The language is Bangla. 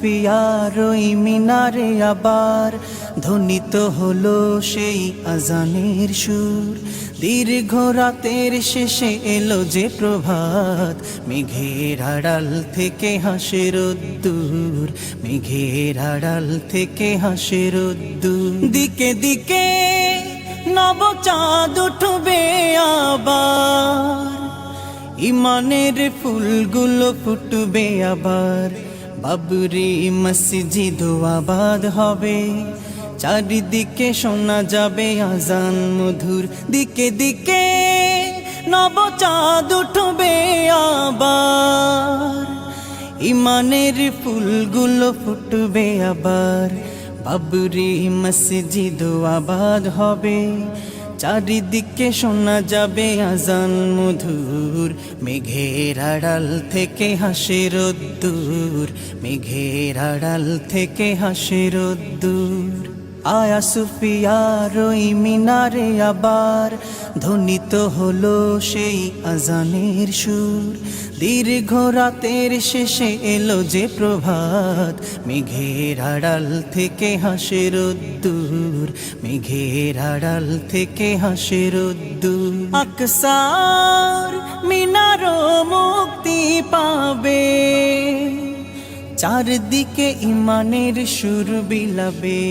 সুফিয়ার ওই মিনারে আবার ধ্বনিত হলো সেই আজানের সুর। দীর্ঘ রাতের শেষে এলো যে প্রভাত, মেঘের আড়াল থেকে হাসে রোদ্দুর, মেঘের আড়াল থেকে হাসে রোদ্দুর। দিকে দিকে নব চাঁদ উঠবে আবার, ইমানের ফুলগুলো ফুটবে আবার। বাবরি মসজিদ আবাদ হবে, চারিদিকে শোনা যাবে আজান মধুর। দিকে দিকে নব চাঁদ উঠবে আবার, ইমানের ফুলগুলো ফুটবে আবার। বাবরি মসজিদ আবাদ হবে, চারিদিকে শোনা যাবে আজান মধুর। মেঘের আড়াল থেকে হাসে রোদ্দুর, মেঘের আড়াল থেকে হাসে রোদ্দুর। আয়া সুফিয়ার ওই মিনারে আবার ধ্বনিত হলো সেই আজানের সুর। দীর্ঘ রাতের শেষে এলো যে প্রভাত, মেঘের আড়াল থেকে হাসে রোদ্দুর, মেঘের আড়াল থেকে হাসে রোদ্দুর। আকসার মিনারও মুক্তি পাবে, চারদিকে ইমানের সুর বিলাবে।